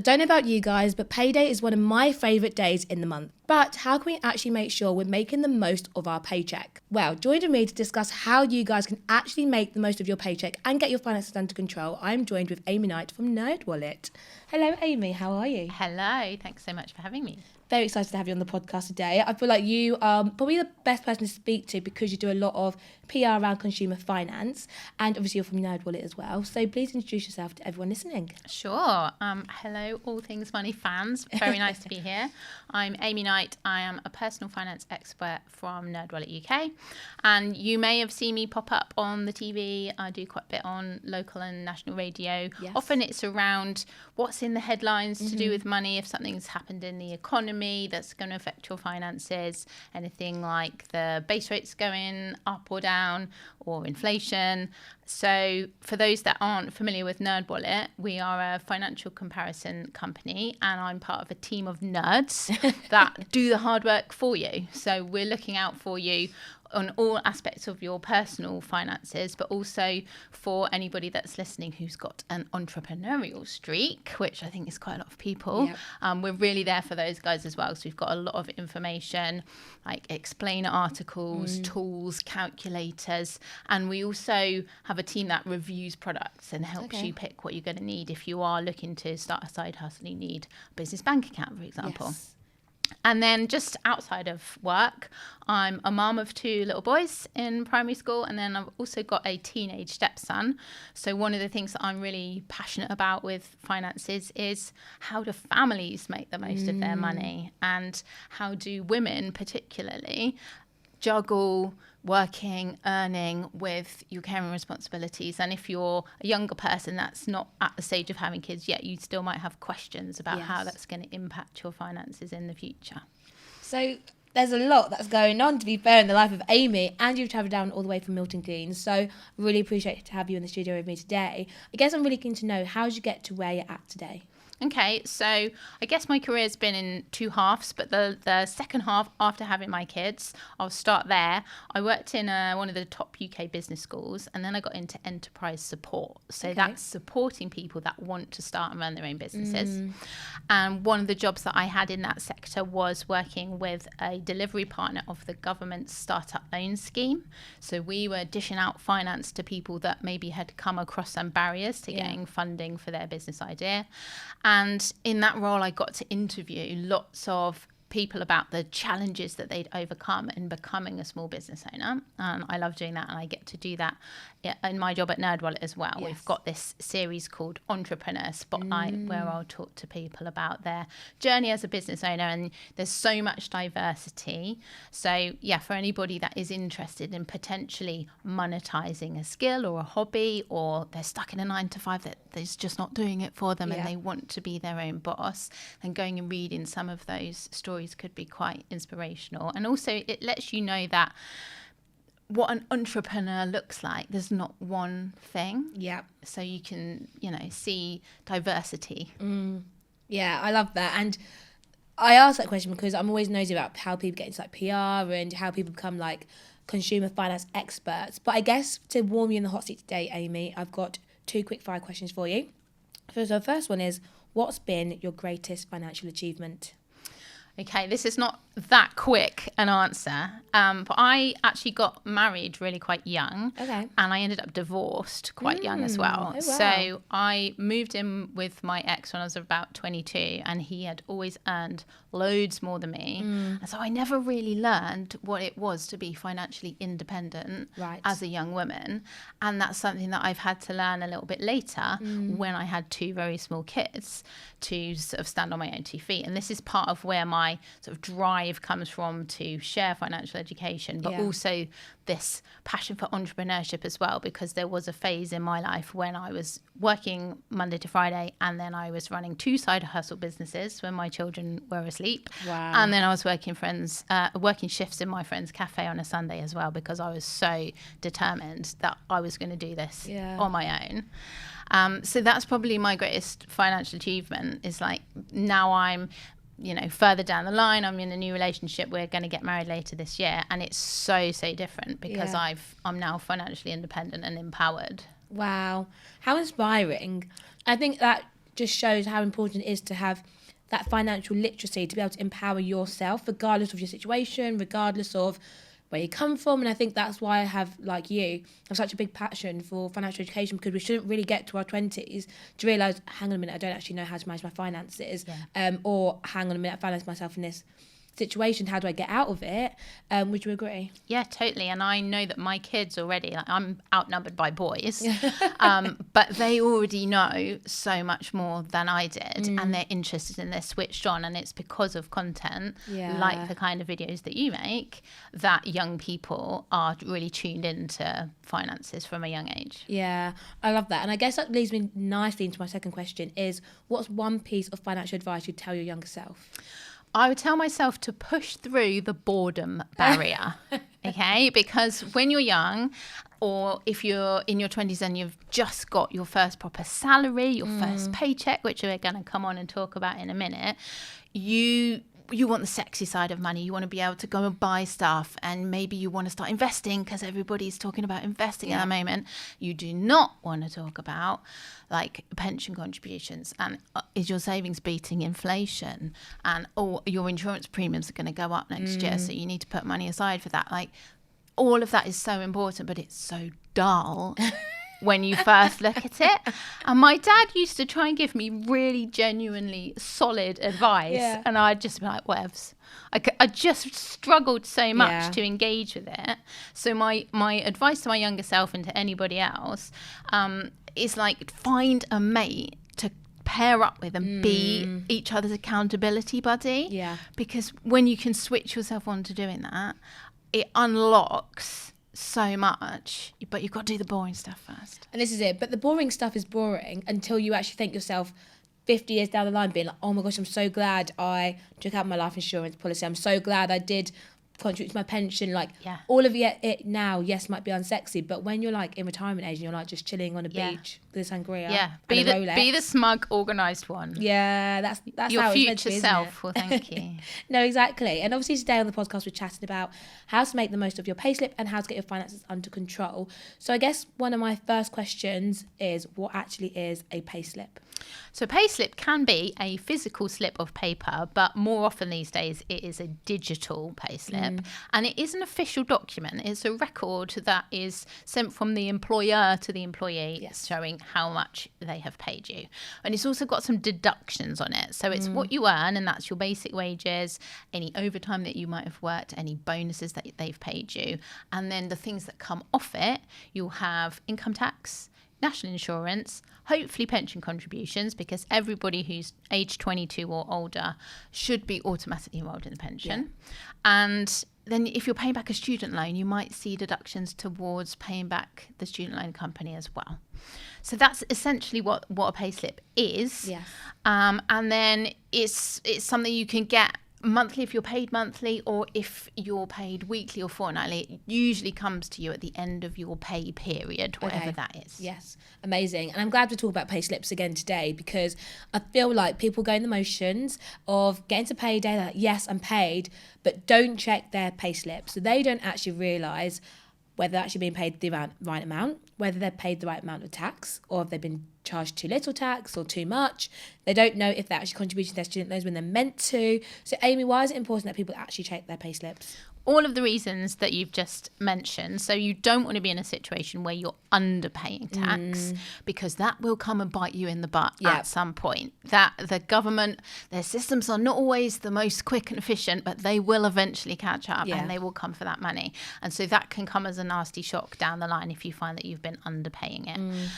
don't know about you guys, but payday is one of my favourite days in the month. But how can we actually make sure we're making the most of our paycheck? Well, join with me to discuss how you guys can actually make the most of your paycheck and get your finances under control. I'm joined with Amy Knight from Nerdwallet. Hello, Amy. How are you? Hello. Thanks so much for having me. Very excited to have you on the podcast today. I feel like you are probably the best person to speak to because you do a lot of PR around consumer finance, and obviously you're from Nerdwallet as well. So please introduce yourself to everyone listening. Sure. Hello, all things money fans. Very nice to be here. I'm Amy Knight. I am a personal finance expert from Nerdwallet UK, and you may have seen me pop up on the TV. I do quite a bit on local and national radio. Yes. Often it's around what's in the headlines to do with money, if something's happened in the economy that's going to affect your finances, anything like the base rates going up or down or inflation. So for those that aren't familiar with Nerdwallet, we are a financial comparison company, and I'm part of a team of nerds that do the hard work for you. So we're looking out for you on all aspects of your personal finances, but also for anybody that's listening who's got an entrepreneurial streak, which I think is quite a lot of people. Yep. We're really there for those guys as well. So we've got a lot of information, like explainer articles, tools, calculators, and we also have a team that reviews products and helps you pick what you're going to need if you are looking to start a side hustle. You need a business bank account, for example. Yes. And then just outside of work, I'm a mum of 2 little boys in primary school, and then I've also got a teenage stepson. So one of the things that I'm really passionate about with finances is how do families make the most of their money, and how do women particularly juggle working, earning with your caring responsibilities. And if you're a younger person that's not at the stage of having kids yet, you still might have questions about how that's going to impact your finances in the future. So there's a lot that's going on, to be fair, in the life of Amy, and you've travelled down all the way from Milton Keynes. So really appreciate to have you in the studio with me today. I guess I'm really keen to know, how did you get to where you're at today? Okay, so I guess my career's been in 2 halves, but the second half, after having my kids, I'll start there. I worked in one of the top UK business schools, and then I got into enterprise support. So that's supporting people that want to start and run their own businesses. And one of the jobs that I had in that sector was working with a delivery partner of the government's startup loan scheme. So we were dishing out finance to people that maybe had come across some barriers to getting funding for their business idea. And in that role, I got to interview lots of people about the challenges that they'd overcome in becoming a small business owner. And I love doing that, and I get to do that in my job at Nerdwallet as well. Yes. We've got this series called Entrepreneur Spotlight, where I'll talk to people about their journey as a business owner, and there's so much diversity. So yeah, for anybody that is interested in potentially monetizing a skill or a hobby, or they're stuck in a 9-to-5 that is just not doing it for them and they want to be their own boss, then going and reading some of those stories could be quite inspirational. And also it lets you know that what an entrepreneur looks like. There's not one thing. Yeah. So you can, see diversity. Yeah, I love that. And I asked that question because I'm always nosy about how people get into PR and how people become consumer finance experts. But I guess to warm you in the hot seat today, Amy, I've got 2 quick fire questions for you. So the first one is, what's been your greatest financial achievement? Okay, this is not that quick an answer, but I actually got married really quite young, and I ended up divorced quite young as well. Oh, wow. So I moved in with my ex when I was about 22, and he had always earned loads more than me. And so I never really learned what it was to be financially independent as a young woman. And that's something that I've had to learn a little bit later when I had 2 very small kids to sort of stand on my own 2 feet. And this is part of where my sort of drive comes from, to share financial education, but also this passion for entrepreneurship as well, because there was a phase in my life when I was working Monday to Friday, and then I was running 2 side hustle businesses when my children were asleep. Wow. And then I was working shifts in my friend's cafe on a Sunday as well, because I was so determined that I was going to do this on my own. So that's probably my greatest financial achievement, is now I'm further down the line, I'm in a new relationship. We're going to get married later this year, and it's so different because I'm now financially independent and empowered. Wow, how inspiring. I think that just shows how important it is to have that financial literacy, to be able to empower yourself regardless of your situation, regardless of where you come from. And I think that's why I have, like you, have such a big passion for financial education, because we shouldn't really get to our 20s to realise, hang on a minute, I don't actually know how to manage my finances, or hang on a minute, I find myself in this situation, how do I get out of it? Would you agree? Yeah, totally. And I know that my kids already, like, I'm outnumbered by boys, but they already know so much more than I did, and they're interested and they're switched on, and it's because of content like the kind of videos that you make that young people are really tuned into finances from a young age. Yeah, I love that. And I guess that leads me nicely into my second question is, what's one piece of financial advice you'd tell your younger self? I would tell myself to push through the boredom barrier, okay? Because when you're young, or if you're in your 20s and you've just got your first proper salary, your first paycheck, which we're going to come on and talk about in a minute, you want the sexy side of money. You want to be able to go and buy stuff, and maybe you want to start investing because everybody's talking about investing at the moment. You do not want to talk about like pension contributions, and is your savings beating inflation, and your insurance premiums are going to go up next year, so you need to put money aside for that. Like, all of that is so important, but it's so dull when you first look at it. And my dad used to try and give me really genuinely solid advice, and I'd just be like, whatevs. I just struggled so much to engage with it. So my advice to my younger self and to anybody else is, like, find a mate to pair up with and be each other's accountability buddy. Yeah. Because when you can switch yourself on to doing that, it unlocks so much, but you've got to do the boring stuff first. And this is it. But the boring stuff is boring until you actually think yourself 50 years down the line being like, oh my gosh, I'm so glad I took out my life insurance policy. I'm so glad I did contribute to my pension. Like, all of it now, yes, might be unsexy, but when you're like in retirement age and you're like just chilling on a beach with a sangria, be the smug, organised one. That's your how future it's meant to be, self. Well, thank you. No, exactly. And obviously today on the podcast we're chatting about how to make the most of your payslip and how to get your finances under control. So I guess one of my first questions is, what actually is a payslip? So payslip can be a physical slip of paper, but more often these days it is a digital payslip, and it is an official document. It's a record that is sent from the employer to the employee, showing how much they have paid you. And it's also got some deductions on it. So it's what you earn, and that's your basic wages, any overtime that you might have worked, any bonuses that they've paid you. And then the things that come off it, you'll have income tax, national insurance, hopefully pension contributions, because everybody who's age 22 or older should be automatically enrolled in the pension. And then if you're paying back a student loan, you might see deductions towards paying back the student loan company as well. So that's essentially what a payslip is. And then it's something you can get monthly if you're paid monthly, or if you're paid weekly or fortnightly. It usually comes to you at the end of your pay period, whatever that is. Yes, amazing. And I'm glad we talk about pay slips again today, because I feel like people go in the motions of getting to payday, like, yes, I'm paid, but don't check their pay slips. So they don't actually realise whether they're actually being paid the right amount, whether they're paid the right amount of tax, or if they've been charged too little tax or too much. They don't know if they're actually contributing to their student loans when they're meant to. So Amy, why is it important that people actually check their pay slips? All of the reasons that you've just mentioned. So you don't want to be in a situation where you're underpaying tax, because that will come and bite you in the butt at some point. That the government, their systems are not always the most quick and efficient, but they will eventually catch up and they will come for that money. And so that can come as a nasty shock down the line if you find that you've been underpaying it.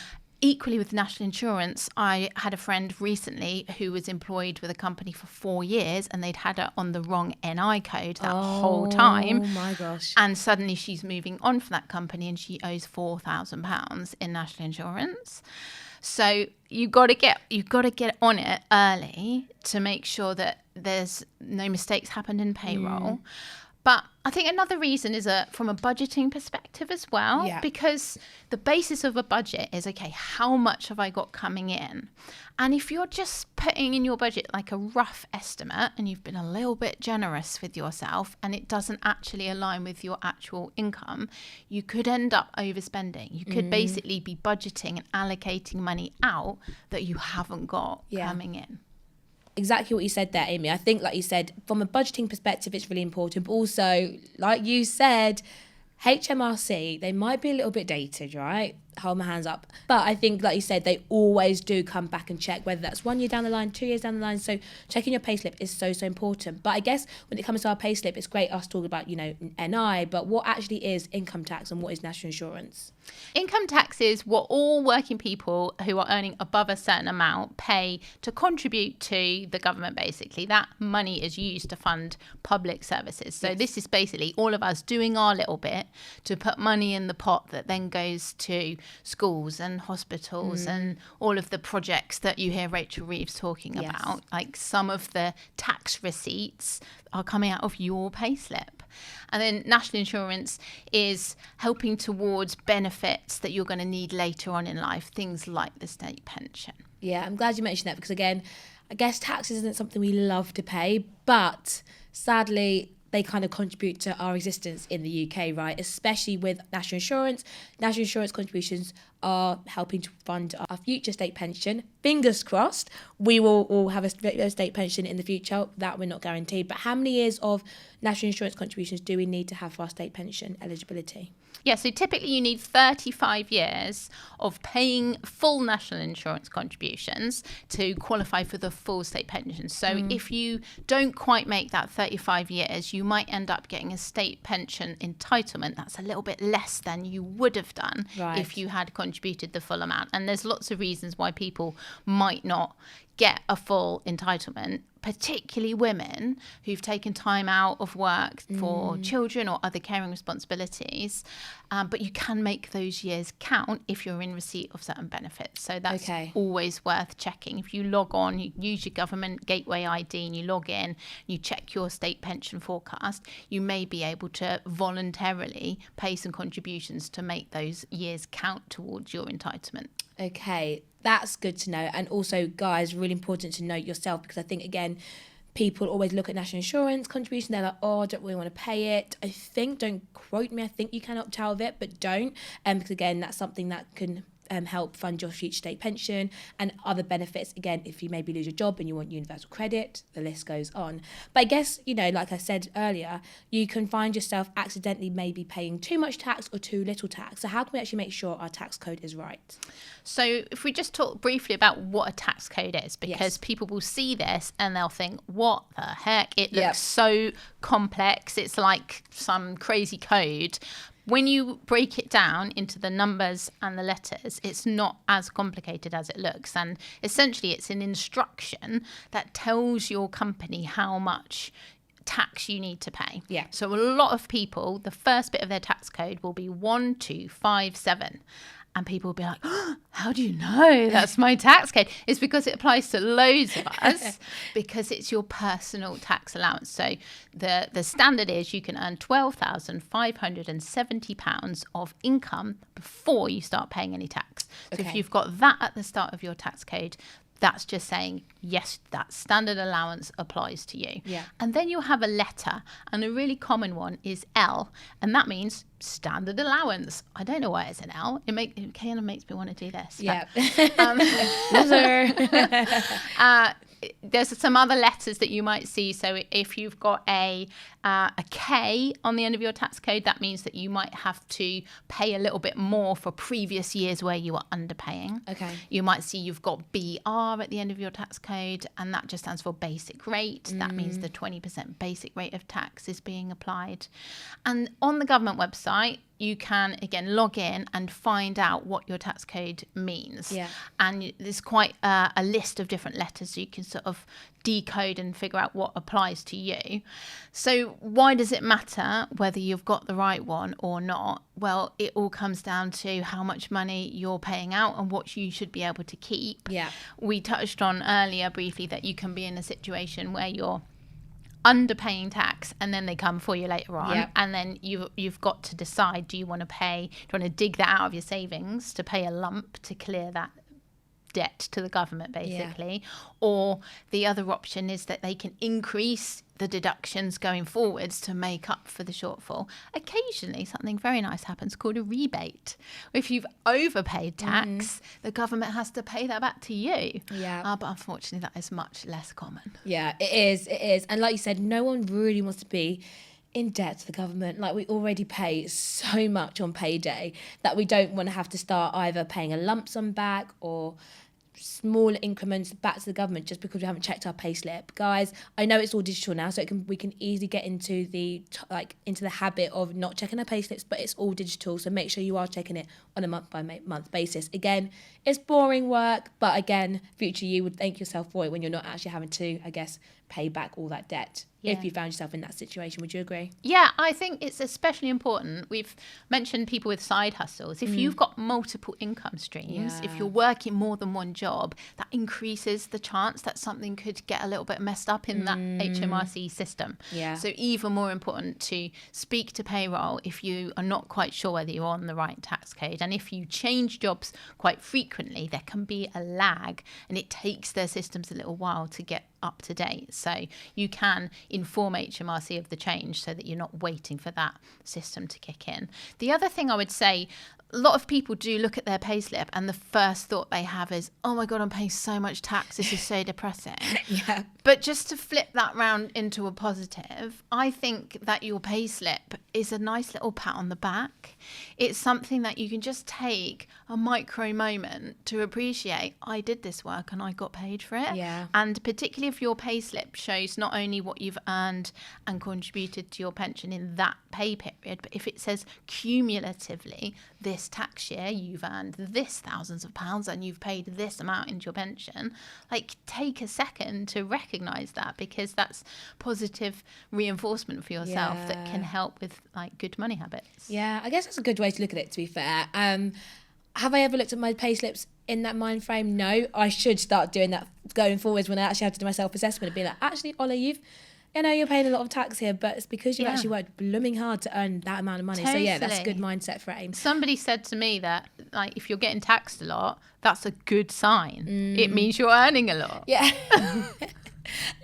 Equally with national insurance, I had a friend recently who was employed with a company for 4 years, and they'd had her on the wrong NI code that whole time. Oh my gosh. And suddenly she's moving on from that company and she owes £4,000 in national insurance. So you've got to get on it early to make sure that there's no mistakes happened in payroll. But I think another reason is from a budgeting perspective as well, because the basis of a budget is, okay, how much have I got coming in? And if you're just putting in your budget like a rough estimate and you've been a little bit generous with yourself and it doesn't actually align with your actual income, you could end up overspending. You could basically be budgeting and allocating money out that you haven't got coming in. Exactly what you said there, Amy. I think, like you said, from a budgeting perspective, it's really important. But also, like you said, HMRC, they might be a little bit dated, right? Hold my hands up. But I think, like you said, they always do come back and check, whether that's 1 year down the line, 2 years down the line. So checking your payslip is so important. But I guess when it comes to our payslip, it's great us talking about, NI, but what actually is income tax and what is national insurance? Income tax is what all working people who are earning above a certain amount pay to contribute to the government, basically. That money is used to fund public services. So this is basically all of us doing our little bit to put money in the pot that then goes to schools and hospitals and all of the projects that you hear Rachel Reeves talking about. Like some of the tax receipts are coming out of your payslip. And then national insurance is helping towards benefits that you're going to need later on in life, things like the state pension. Yeah, I'm glad you mentioned that because, again, I guess taxes isn't something we love to pay, but sadly, they kind of contribute to our existence in the UK, right? Especially with national insurance. National insurance contributions are helping to fund our future state pension. Fingers crossed, we will all have a state pension in the future. That we're not guaranteed. But how many years of national insurance contributions do we need to have for our state pension eligibility? Yeah, so typically you need 35 years of paying full national insurance contributions to qualify for the full state pension. So if you don't quite make that 35 years, you might end up getting a state pension entitlement that's a little bit less than you would have done if you had contributed the full amount. And there's lots of reasons why people might not get a full entitlement, particularly women who've taken time out of work for children or other caring responsibilities. But you can make those years count if you're in receipt of certain benefits. So that's always worth checking. If you log on, you use your government gateway ID and you log in, you check your state pension forecast, you may be able to voluntarily pay some contributions to make those years count towards your entitlement. Okay, that's good to know. And also, guys, really important to note yourself, because I think, again, people always look at national insurance contribution. They're like, oh, I don't really want to pay it. I think, don't quote me, I think you can opt out of it, but don't. Because, again, that's something that can help fund your future state pension and other benefits. Again, if you maybe lose your job and you want universal credit, the list goes on. But I guess, like I said earlier, you can find yourself accidentally maybe paying too much tax or too little tax. So how can we actually make sure our tax code is right? So if we just talk briefly about what a tax code is, because people will see this and they'll think, what the heck? It looks so complex. It's like some crazy code. When you break it down into the numbers and the letters, it's not as complicated as it looks. And essentially, it's an instruction that tells your company how much tax you need to pay. Yeah. So a lot of people, the first bit of their tax code will be 1257. And people will be like, oh, how do you know that's my tax code? It's because it applies to loads of us because it's your personal tax allowance. So the standard is you can earn £12,570 of income before you start paying any tax. So if you've got that at the start of your tax code, that's just saying, yes, that standard allowance applies to you. Yeah. And then you'll have a letter, and a really common one is L, and that means standard allowance. I don't know why it's an L. It kind of makes me want to do this. Yeah. There's some other letters that you might see. So if you've got a K on the end of your tax code, that means that you might have to pay a little bit more for previous years where you were underpaying. Okay. You might see you've got BR at the end of your tax code, and that just stands for basic rate. That means the 20% basic rate of tax is being applied. And on the government website, you can, again, log in and find out what your tax code means. Yeah. And there's quite a list of different letters so you can sort of decode and figure out what applies to you. So why does it matter whether you've got the right one or not? Well, it all comes down to how much money you're paying out and what you should be able to keep. Yeah. We touched on earlier briefly that you can be in a situation where you're underpaying tax, and then they come for you later on. Yep. And then you've got to decide, do you want to dig that out of your savings to pay a lump to clear that debt to the government, basically? Or the other option is that they can increase the deductions going forwards to make up for the shortfall. Occasionally something very nice happens called a rebate. If you've overpaid tax, the government has to pay that back to you. But unfortunately that is much less common. Yeah, it is. And like you said, no one really wants to be in debt to the government. Like, we already pay so much on payday that we don't want to have to start either paying a lump sum back or small increments back to the government just because we haven't checked our payslip. Guys, I know it's all digital now, so we can easily get into the habit of not checking our payslips, but it's all digital, so make sure you are checking it on a month by month basis. Again, it's boring work, but again, future you would thank yourself for it when you're not actually having to, I guess, pay back all that debt. If you found yourself in that situation. Would you agree? Yeah, I think it's especially important. We've mentioned people with side hustles. If you've got multiple income streams, if you're working more than one job, that increases the chance that something could get a little bit messed up in that HMRC system. So even more important to speak to payroll if you are not quite sure whether you're on the right tax code. And if you change jobs quite frequently, there can be a lag, and it takes their systems a little while to get up to date. So you can inform HMRC of the change so that you're not waiting for that system to kick in. The other thing I would say, a lot of people do look at their payslip and the first thought they have is, oh my God, I'm paying so much tax. This is so depressing. But just to flip that round into a positive, I think that your payslip is a nice little pat on the back. It's something that you can just take a micro moment to appreciate, I did this work and I got paid for it. And particularly if your payslip shows not only what you've earned and contributed to your pension in that pay period, but if it says cumulatively, this tax year you've earned this thousands of pounds and you've paid this amount into your pension, like, take a second to recognize that, because that's positive reinforcement for yourself that can help with like good money habits. I guess that's a good way to look at it, to be fair. Have I ever looked at my payslips in that mind frame? No. I should start doing that going forwards when I actually have to do my self-assessment and be like, actually, Ola, you're paying a lot of tax here, but it's because you've actually worked blooming hard to earn that amount of money. Totally. So that's a good mindset frame. Somebody said to me that, like, if you're getting taxed a lot, that's a good sign. It means you're earning a lot.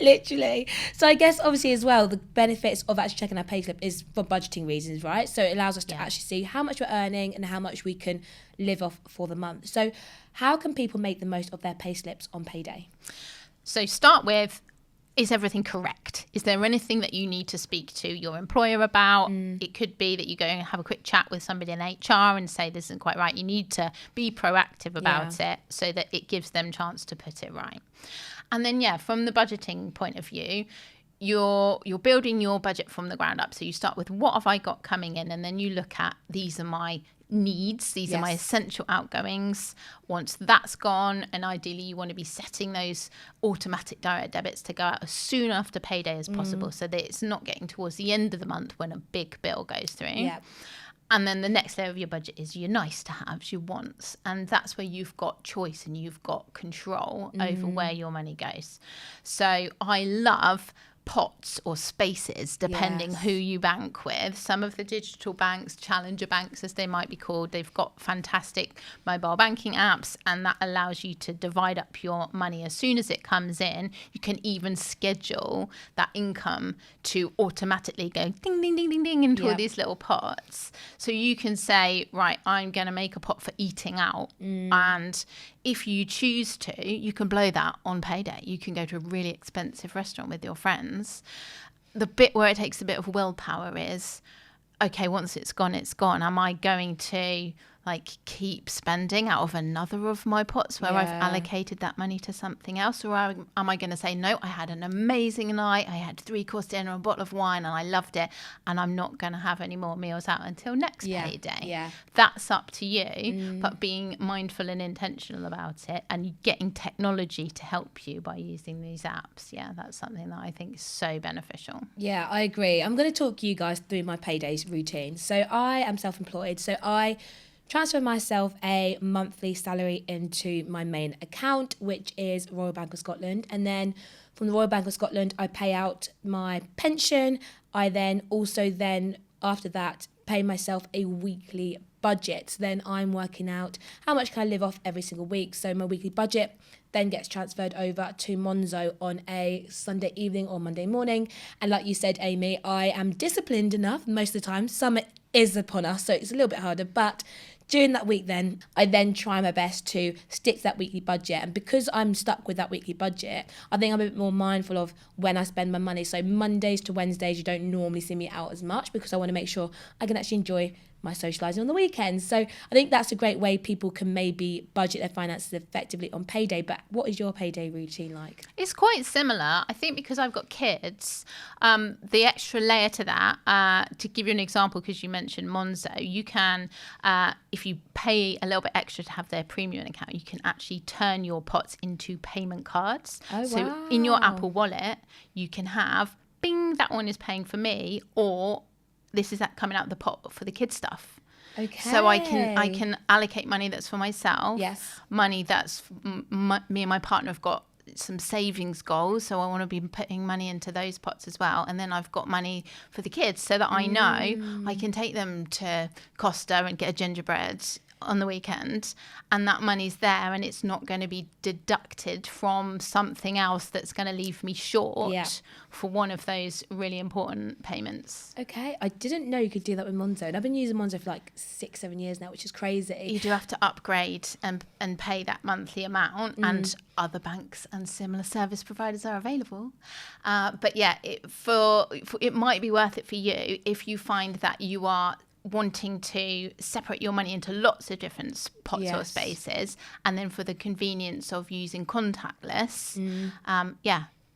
Literally. So I guess obviously as well, the benefits of actually checking our payslip is for budgeting reasons, right? So it allows us to actually see how much we're earning and how much we can live off for the month. So how can people make the most of their payslips on payday? So start with, is everything correct? Is there anything that you need to speak to your employer about? It could be that you go and have a quick chat with somebody in HR and say this isn't quite right. You need to be proactive about it so that it gives them chance to put it right. And then, from the budgeting point of view, you're building your budget from the ground up. So you start with, what have I got coming in? And then you look at, these are my needs, these are my essential outgoings. Once that's gone, and ideally you want to be setting those automatic direct debits to go out as soon after payday as possible, so that it's not getting towards the end of the month when a big bill goes through. And then the next layer of your budget is your nice to haves, your wants. And that's where you've got choice and you've got control over where your money goes. So I love pots or spaces depending who you bank with. Some of the digital banks, challenger banks as they might be called, they've got fantastic mobile banking apps, and that allows you to divide up your money as soon as it comes in. You can even schedule that income to automatically go ding ding ding ding ding into all these little pots. So you can say, right, I'm going to make a pot for eating out, and if you choose to, you can blow that on payday. You can go to a really expensive restaurant with your friends. The bit where it takes a bit of willpower is, okay, once it's gone, it's gone. Am I going to keep spending out of another of my pots where I've allocated that money to something else? Or am I going to say, no, I had an amazing night. I had 3-course dinner, a bottle of wine, and I loved it. And I'm not going to have any more meals out until next payday. That's up to you. But being mindful and intentional about it, and getting technology to help you by using these apps. That's something that I think is so beneficial. Yeah, I agree. I'm going to talk you guys through my paydays routine. So I am self-employed. So I transfer myself a monthly salary into my main account, which is Royal Bank of Scotland. And then from the Royal Bank of Scotland, I pay out my pension. I then after that, pay myself a weekly budget. So then I'm working out how much can I live off every single week. So my weekly budget then gets transferred over to Monzo on a Sunday evening or Monday morning. And like you said, Amy, I am disciplined enough most of the time. Summer is upon us, so it's a little bit harder, but during that week I then try my best to stick to that weekly budget. And because I'm stuck with that weekly budget, I think I'm a bit more mindful of when I spend my money. So Mondays to Wednesdays, you don't normally see me out as much because I want to make sure I can actually enjoy my socialising on the weekends. So I think that's a great way people can maybe budget their finances effectively on payday. But what is your payday routine like? It's quite similar. I think because I've got kids, the extra layer to that, to give you an example, because you mentioned Monzo, you can, if you pay a little bit extra to have their premium account, you can actually turn your pots into payment cards. Oh, so wow. in your Apple Wallet, you can have, bing, that one is paying for me, or this is that coming out of the pot for the kids stuff. Okay. So I can allocate money that's for myself. Yes. Money that's me and my partner have got some savings goals, so I want to be putting money into those pots as well. And then I've got money for the kids, so that I know I can take them to Costa and get a gingerbread on the weekend, and that money's there, and it's not going to be deducted from something else that's going to leave me short for one of those really important payments. Okay, I didn't know you could do that with Monzo, and I've been using Monzo for like 6-7 years now, which is crazy. You do have to upgrade and pay that monthly amount, and other banks and similar service providers are available. But yeah, it might be worth it for you if you find that you are wanting to separate your money into lots of different pots or spaces, and then for the convenience of using contactless,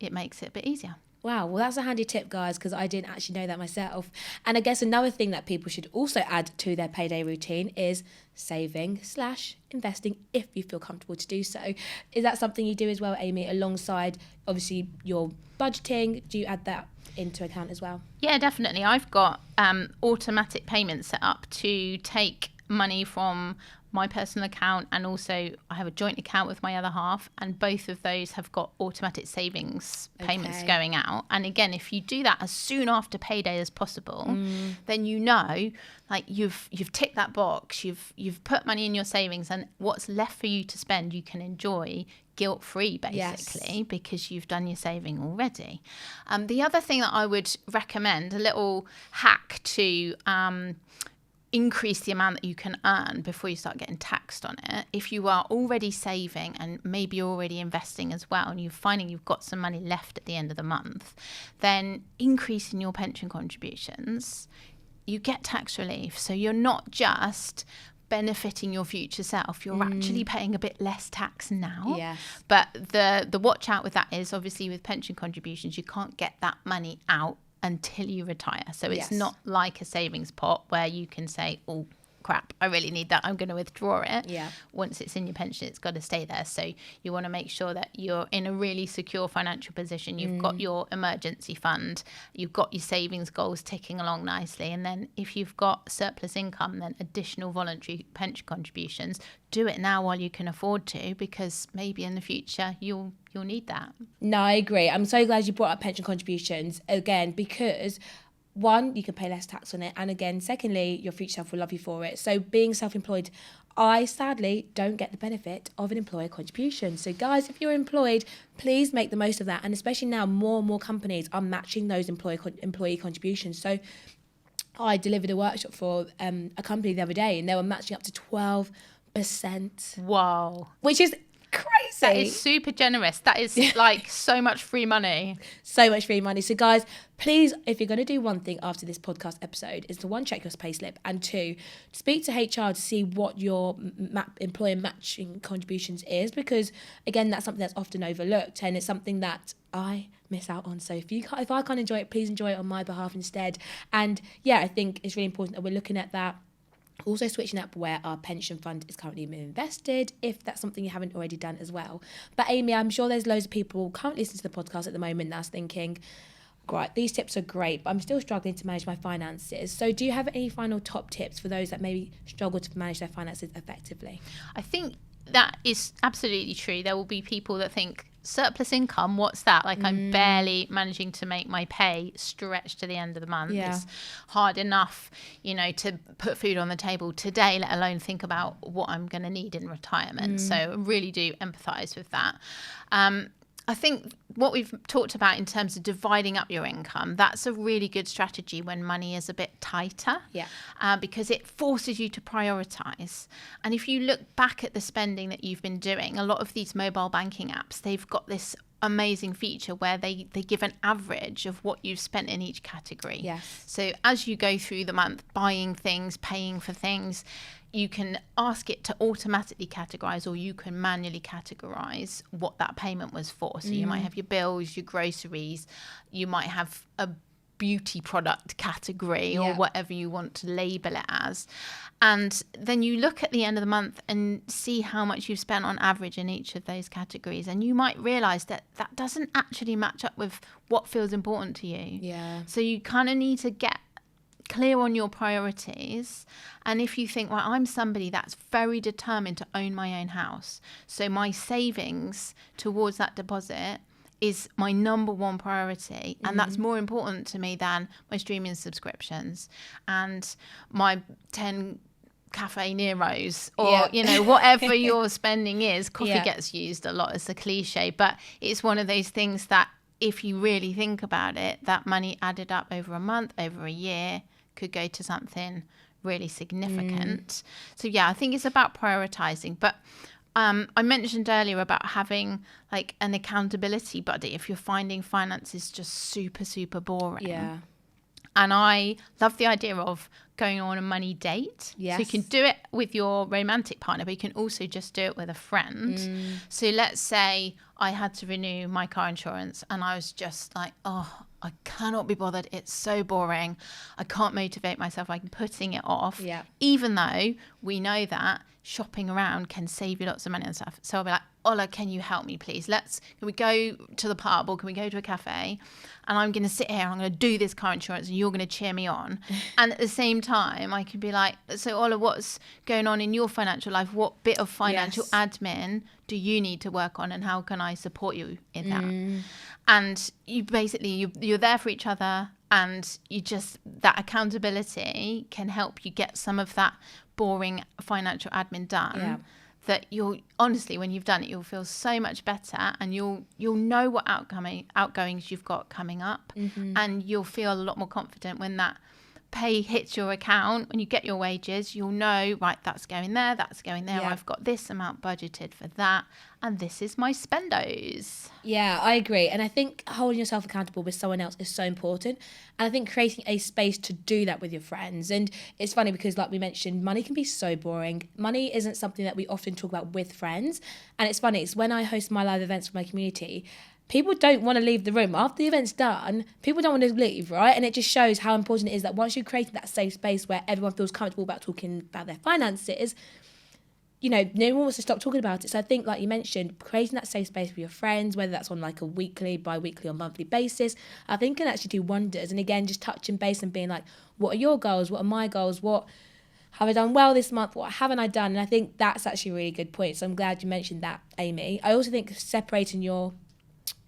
it makes it a bit easier. Wow, well, that's a handy tip, guys, because I didn't actually know that myself. And I guess another thing that people should also add to their payday routine is saving/investing, if you feel comfortable to do so. Is that something you do as well, Amy, alongside obviously your budgeting? Do you add that into account as well? Yeah, definitely. I've got automatic payments set up to take money from my personal account, and also I have a joint account with my other half, and both of those have got automatic savings payments going out. And again, if you do that as soon after payday as possible, then you know, like you've ticked that box, you've put money in your savings, and what's left for you to spend you can enjoy guilt-free, basically, because you've done your saving already. The other thing that I would recommend, a little hack to increase the amount that you can earn before you start getting taxed on it. If you are already saving and maybe you're already investing as well, and you're finding you've got some money left at the end of the month, then increasing your pension contributions, you get tax relief. So you're not just benefiting your future self, you're actually paying a bit less tax now. Yes. But the watch out with that is, obviously with pension contributions, you can't get that money out until you retire. So it's not like a savings pot where you can say, oh crap, I really need that, I'm going to withdraw it. Yeah. Once it's in your pension, it's got to stay there. So you want to make sure that you're in a really secure financial position. You've got your emergency fund, you've got your savings goals ticking along nicely. And then if you've got surplus income, then additional voluntary pension contributions, do it now while you can afford to, because maybe in the future you'll need that. No, I agree. I'm so glad you brought up pension contributions again, because one, you can pay less tax on it, and again, secondly, your future self will love you for it. So being self-employed, I sadly don't get the benefit of an employer contribution. So guys, if you're employed, please make the most of that. And especially now, more and more companies are matching those employee contributions. So I delivered a workshop for a company the other day, and they were matching up to 12%. Wow. Which is crazy. That is super generous. That is like so much free money. So much free money. So guys, please, if you're going to do one thing after this podcast episode, is to one, check your payslip, and two, speak to HR to see what your employer matching contributions is, because again, that's something that's often overlooked, and it's something that I miss out on. So if I can't enjoy it, please enjoy it on my behalf instead. And yeah, I think it's really important that we're looking at that. Also switching up where our pension fund is currently being invested, if that's something you haven't already done as well. But Amy, I'm sure there's loads of people currently listening to the podcast at the moment that's thinking, Right, these tips are great, but I'm still struggling to manage my finances. So do you have any final top tips for those that maybe struggle to manage their finances effectively? I think that is absolutely true. There will be people that think surplus income, what's that? Like I'm barely managing to make my pay stretch to the end of the month. Yeah. It's hard enough, to put food on the table today, let alone think about what I'm going to need in retirement. So I really do empathize with that. I think what we've talked about in terms of dividing up your income, that's a really good strategy when money is a bit tighter. Yeah. Because it forces you to prioritize. And if you look back at the spending that you've been doing, a lot of these mobile banking apps, they've got this amazing feature where they give an average of what you've spent in each category. Yes. So as you go through the month, buying things, paying for things, you can ask it to automatically categorize, or you can manually categorize what that payment was for. So you might have your bills, your groceries, you might have a beauty product category or whatever you want to label it as. And then you look at the end of the month and see how much you've spent on average in each of those categories. And you might realize that that doesn't actually match up with what feels important to you. Yeah. So you kind of need to get clear on your priorities. And if you think, well, I'm somebody that's very determined to own my own house, so my savings towards that deposit is my number one priority, and that's more important to me than my streaming subscriptions and my 10 Cafe Neros or whatever your spending is. Coffee gets used a lot as a cliche, but it's one of those things that if you really think about it, that money added up over a month, over a year, could go to something really significant. So I think it's about prioritizing. But I mentioned earlier about having like an accountability buddy if you're finding finances just super, super boring. Yeah. And I love the idea of going on a money date. Yes. So you can do it with your romantic partner, but you can also just do it with a friend. So let's say I had to renew my car insurance and I was just like, I cannot be bothered. It's so boring. I can't motivate myself. I'm putting it off. Yeah. Even though we know that shopping around can save you lots of money and stuff. So I'll be like, Ola, can you help me, please? Can we go to the pub or can we go to a cafe? And I'm going to sit here and I'm going to do this car insurance and you're going to cheer me on. And at the same time, I could be like, so Ola, what's going on in your financial life? What bit of financial admin do you need to work on and how can I support you in that? And you basically, you're there for each other, and that accountability can help you get some of that boring financial admin done. Yeah. That you'll honestly, when you've done it, you'll feel so much better, and you'll know what outgoings you've got coming up, and you'll feel a lot more confident when that pay hits your account. When you get your wages, you'll know, right, that's going there, Yeah. I've got this amount budgeted for that, and this is my spendos. Yeah, I agree. And I think holding yourself accountable with someone else is so important. And I think creating a space to do that with your friends. And it's funny because, like we mentioned, money can be so boring. Money isn't something that we often talk about with friends. And it's funny, it's when I host my live events for my community, people don't want to leave the room. After the event's done, people don't want to leave, right? And it just shows how important it is that once you create that safe space where everyone feels comfortable about talking about their finances, no one wants to stop talking about it. So I think, like you mentioned, creating that safe space with your friends, whether that's on like a weekly, bi-weekly or monthly basis, I think can actually do wonders. And again, just touching base and being like, what are your goals? What are my goals? What have I done well this month? What haven't I done? And I think that's actually a really good point. So I'm glad you mentioned that, Amy. I also think separating your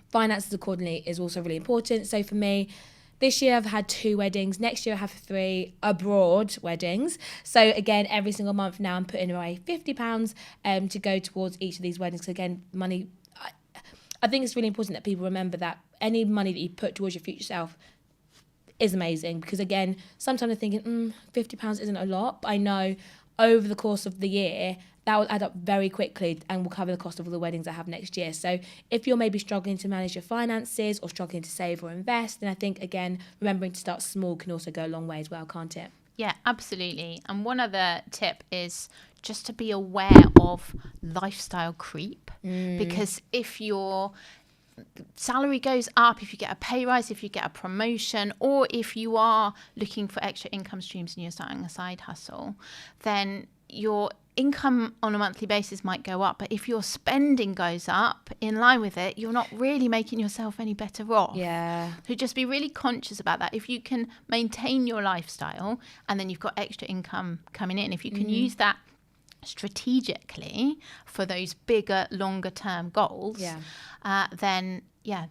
finances accordingly is also really important. So for me, this year I've had 2 weddings. Next year I have 3 abroad weddings. So again, every single month now I'm putting away £50 to go towards each of these weddings. So again, money, I think it's really important that people remember that any money that you put towards your future self is amazing. Because again, sometimes I'm thinking, £50 isn't a lot. But I know over the course of the year, that will add up very quickly and will cover the cost of all the weddings I have next year. So if you're maybe struggling to manage your finances or struggling to save or invest, then I think, again, remembering to start small can also go a long way as well, can't it? Yeah, absolutely. And one other tip is just to be aware of lifestyle creep. Because if your salary goes up, if you get a pay rise, if you get a promotion, or if you are looking for extra income streams and you're starting a side hustle, then your income on a monthly basis might go up, but if your spending goes up in line with it, you're not really making yourself any better off. Yeah. So just be really conscious about that. If you can maintain your lifestyle and then you've got extra income coming in, if you can use that strategically for those bigger, longer term goals, then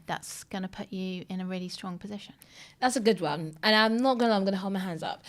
that's going to put you in a really strong position. That's a good one. And I'm not going to lie, I'm going to hold my hands up.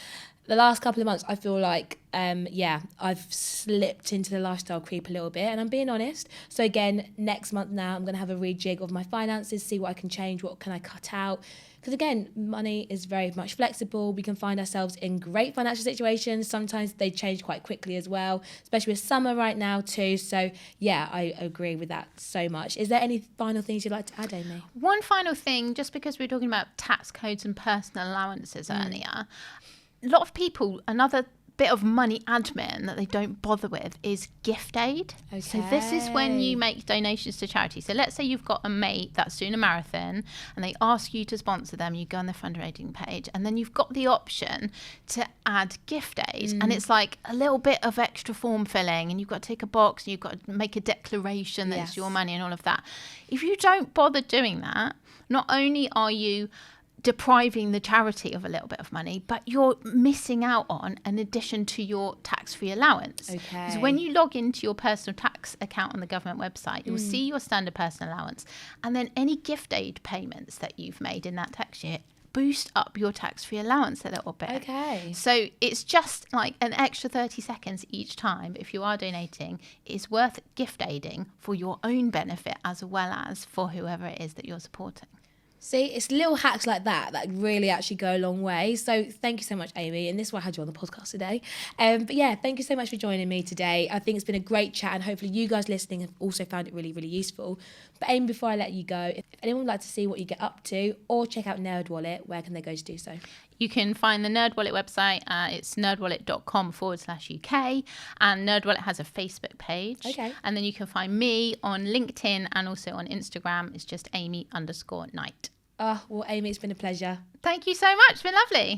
The last couple of months, I feel like, I've slipped into the lifestyle creep a little bit, and I'm being honest. So again, next month now, I'm going to have a rejig of my finances, see what I can change, what can I cut out. Because again, money is very much flexible. We can find ourselves in great financial situations. Sometimes they change quite quickly as well, especially with summer right now too. So yeah, I agree with that so much. Is there any final things you'd like to add, Amy? One final thing, just because we were talking about tax codes and personal allowances earlier, a lot of people, another bit of money admin that they don't bother with is gift aid. Okay. So this is when you make donations to charity. So let's say you've got a mate that's doing a marathon and they ask you to sponsor them. You go on their fundraising page and then you've got the option to add gift aid. And it's like a little bit of extra form filling and you've got to tick a box and you've got to make a declaration that it's your money and all of that. If you don't bother doing that, not only are you depriving the charity of a little bit of money, but you're missing out on an addition to your tax-free allowance. Okay. Because when you log into your personal tax account on the government website, you'll see your standard personal allowance, and then any gift aid payments that you've made in that tax year boost up your tax-free allowance a little bit. Okay. So it's just like an extra 30 seconds each time. But if you are donating, it's worth gift aiding for your own benefit as well as for whoever it is that you're supporting. See, it's little hacks like that really actually go a long way. So thank you so much, Amy. And this is why I had you on the podcast today. But yeah, thank you so much for joining me today. I think it's been a great chat and hopefully you guys listening have also found it really, really useful. But Amy, before I let you go, if anyone would like to see what you get up to or check out Nerdwallet, where can they go to do so? You can find the Nerdwallet website. It's nerdwallet.com/UK. And Nerdwallet has a Facebook page. Okay. And then you can find me on LinkedIn and also on Instagram. It's just Amy_Knight. Oh, well, Amy, it's been a pleasure. Thank you so much. It's been lovely.